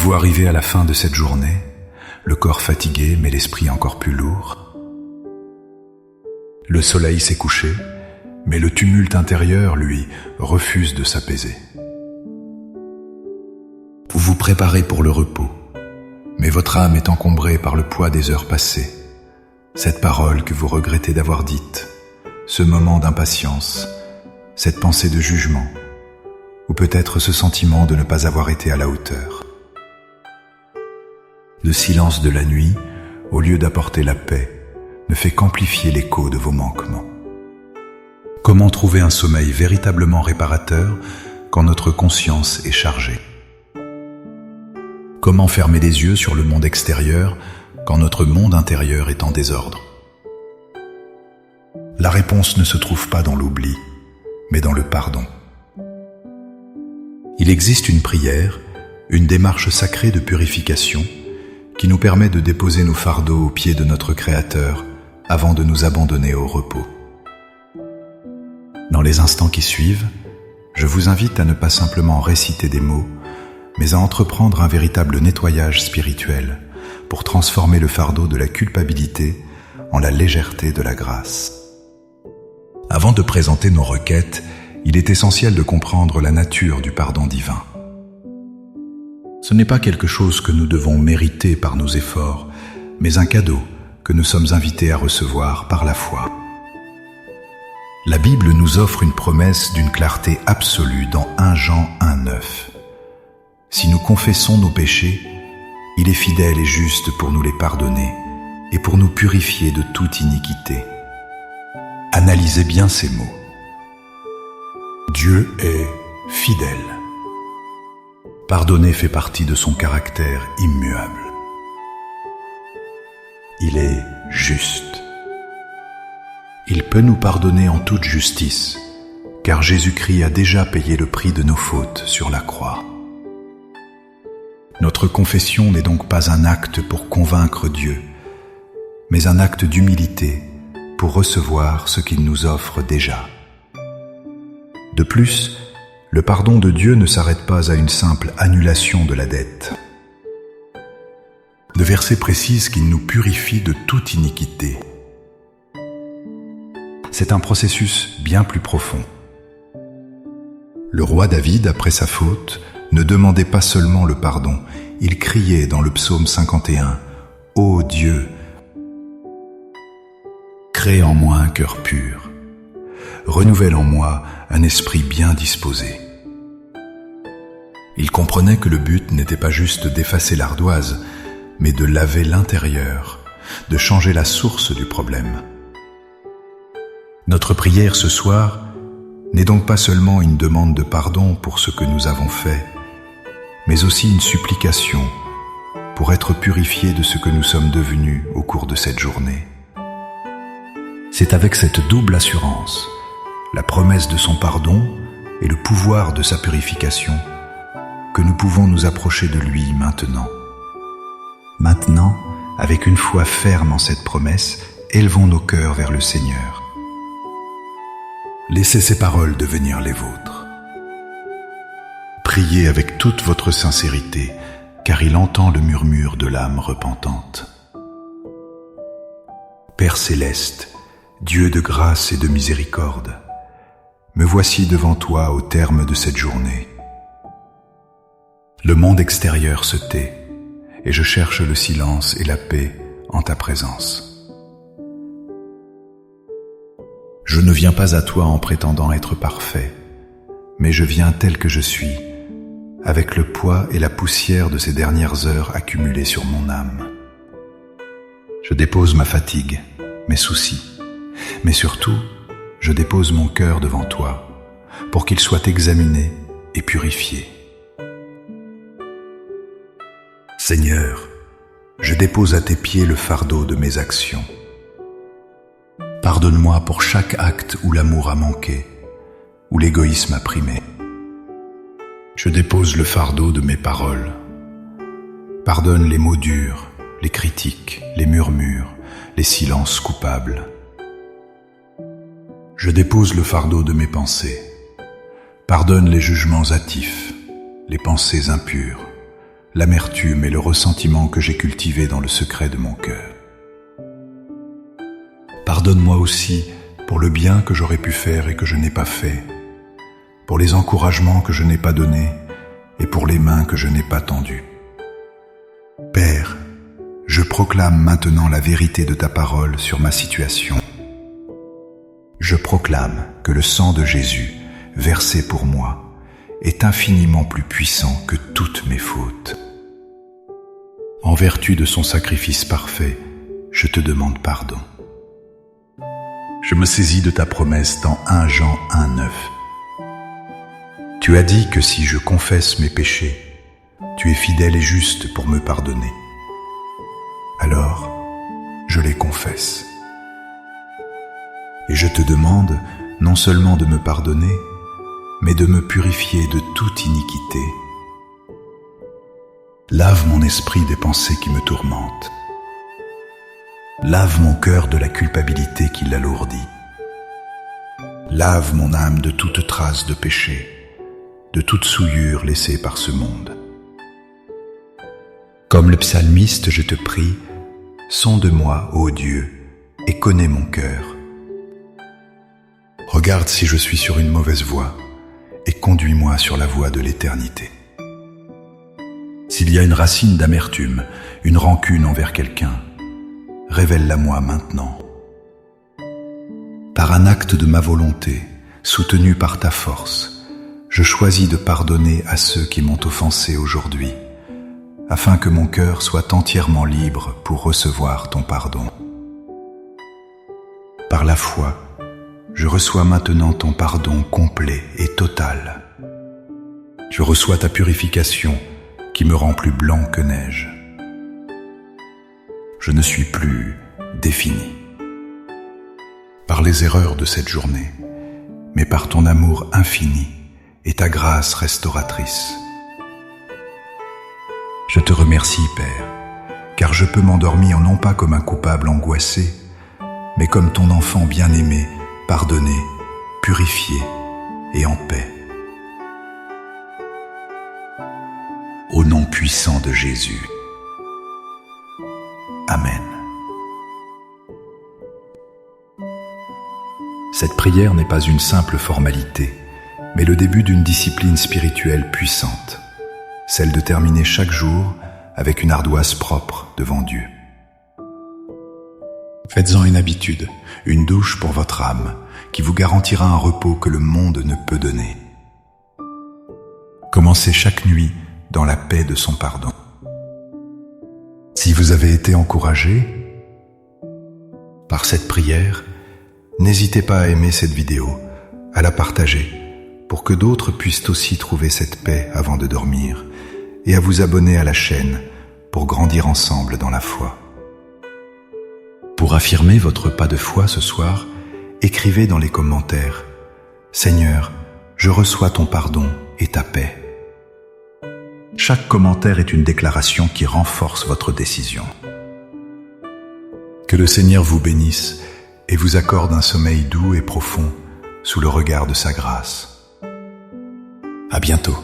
Êtes-vous arrivé à la fin de cette journée, le corps fatigué mais l'esprit encore plus lourd? Le soleil s'est couché, mais le tumulte intérieur, lui, refuse de s'apaiser. Vous vous préparez pour le repos, mais votre âme est encombrée par le poids des heures passées. Cette parole que vous regrettez d'avoir dite, ce moment d'impatience, cette pensée de jugement, ou peut-être ce sentiment de ne pas avoir été à la hauteur. Le silence de la nuit, au lieu d'apporter la paix, ne fait qu'amplifier l'écho de vos manquements. Comment trouver un sommeil véritablement réparateur quand notre conscience est chargée? Comment fermer les yeux sur le monde extérieur quand notre monde intérieur est en désordre? La réponse ne se trouve pas dans l'oubli, mais dans le pardon. Il existe une prière, une démarche sacrée de purification qui nous permet de déposer nos fardeaux aux pieds de notre Créateur avant de nous abandonner au repos. Dans les instants qui suivent, je vous invite à ne pas simplement réciter des mots, mais à entreprendre un véritable nettoyage spirituel pour transformer le fardeau de la culpabilité en la légèreté de la grâce. Avant de présenter nos requêtes, il est essentiel de comprendre la nature du pardon divin. Ce n'est pas quelque chose que nous devons mériter par nos efforts, mais un cadeau que nous sommes invités à recevoir par la foi. La Bible nous offre une promesse d'une clarté absolue dans 1 Jean 1,9. Si nous confessons nos péchés, il est fidèle et juste pour nous les pardonner et pour nous purifier de toute iniquité. Analysez bien ces mots. Dieu est fidèle. Pardonner fait partie de son caractère immuable. Il est juste. Il peut nous pardonner en toute justice, car Jésus-Christ a déjà payé le prix de nos fautes sur la croix. Notre confession n'est donc pas un acte pour convaincre Dieu, mais un acte d'humilité pour recevoir ce qu'il nous offre déjà. De plus, le pardon de Dieu ne s'arrête pas à une simple annulation de la dette. Le verset précise qu'il nous purifie de toute iniquité. C'est un processus bien plus profond. Le roi David, après sa faute, ne demandait pas seulement le pardon, il criait dans le psaume 51 « Ô Dieu, crée en moi un cœur pur, renouvelle en moi un esprit bien disposé. » Il comprenait que le but n'était pas juste d'effacer l'ardoise, mais de laver l'intérieur, de changer la source du problème. Notre prière ce soir n'est donc pas seulement une demande de pardon pour ce que nous avons fait, mais aussi une supplication pour être purifiés de ce que nous sommes devenus au cours de cette journée. C'est avec cette double assurance, la promesse de son pardon et le pouvoir de sa purification, que nous pouvons nous approcher de lui maintenant. Maintenant, avec une foi ferme en cette promesse, élevons nos cœurs vers le Seigneur. Laissez ces paroles devenir les vôtres. Priez avec toute votre sincérité, car il entend le murmure de l'âme repentante. Père céleste, Dieu de grâce et de miséricorde, me voici devant toi au terme de cette journée. Le monde extérieur se tait, et je cherche le silence et la paix en ta présence. Je ne viens pas à toi en prétendant être parfait, mais je viens tel que je suis, avec le poids et la poussière de ces dernières heures accumulées sur mon âme. Je dépose ma fatigue, mes soucis, mais surtout, je dépose mon cœur devant toi, pour qu'il soit examiné et purifié. Seigneur, je dépose à tes pieds le fardeau de mes actions. Pardonne-moi pour chaque acte où l'amour a manqué, où l'égoïsme a primé. Je dépose le fardeau de mes paroles. Pardonne les mots durs, les critiques, les murmures, les silences coupables. Je dépose le fardeau de mes pensées. Pardonne les jugements hâtifs, les pensées impures, l'amertume et le ressentiment que j'ai cultivés dans le secret de mon cœur. Pardonne-moi aussi pour le bien que j'aurais pu faire et que je n'ai pas fait, pour les encouragements que je n'ai pas donnés et pour les mains que je n'ai pas tendues. Père, je proclame maintenant la vérité de ta parole sur ma situation. Je proclame que le sang de Jésus, versé pour moi, est infiniment plus puissant que toutes mes fautes. En vertu de son sacrifice parfait, je te demande pardon. Je me saisis de ta promesse dans 1 Jean 1,9. Tu as dit que si je confesse mes péchés, tu es fidèle et juste pour me pardonner. Alors, je les confesse. Et je te demande non seulement de me pardonner, mais de me purifier de toute iniquité. Lave mon esprit des pensées qui me tourmentent. Lave mon cœur de la culpabilité qui l'alourdit. Lave mon âme de toute trace de péché, de toute souillure laissée par ce monde. Comme le psalmiste, je te prie, sonde-moi, ô Dieu, et connais mon cœur. Regarde si je suis sur une mauvaise voie, et conduis-moi sur la voie de l'éternité. S'il y a une racine d'amertume, une rancune envers quelqu'un, révèle-la-moi maintenant. Par un acte de ma volonté, soutenu par ta force, je choisis de pardonner à ceux qui m'ont offensé aujourd'hui, afin que mon cœur soit entièrement libre pour recevoir ton pardon. Par la foi, je reçois maintenant ton pardon complet et total. Je reçois ta purification qui me rend plus blanc que neige. Je ne suis plus défini par les erreurs de cette journée, mais par ton amour infini et ta grâce restauratrice. Je te remercie, Père, car je peux m'endormir non pas comme un coupable angoissé, mais comme ton enfant bien-aimé, pardonné, purifié et en paix. Au nom puissant de Jésus. Amen. Cette prière n'est pas une simple formalité, mais le début d'une discipline spirituelle puissante, celle de terminer chaque jour avec une ardoise propre devant Dieu. Faites-en une habitude, une douche pour votre âme, qui vous garantira un repos que le monde ne peut donner. Commencez chaque nuit dans la paix de son pardon. Si vous avez été encouragé par cette prière, n'hésitez pas à aimer cette vidéo, à la partager, pour que d'autres puissent aussi trouver cette paix avant de dormir, et à vous abonner à la chaîne pour grandir ensemble dans la foi. Pour affirmer votre pas de foi ce soir, écrivez dans les commentaires « Seigneur, je reçois ton pardon et ta paix ». Chaque commentaire est une déclaration qui renforce votre décision. Que le Seigneur vous bénisse et vous accorde un sommeil doux et profond sous le regard de sa grâce. À bientôt.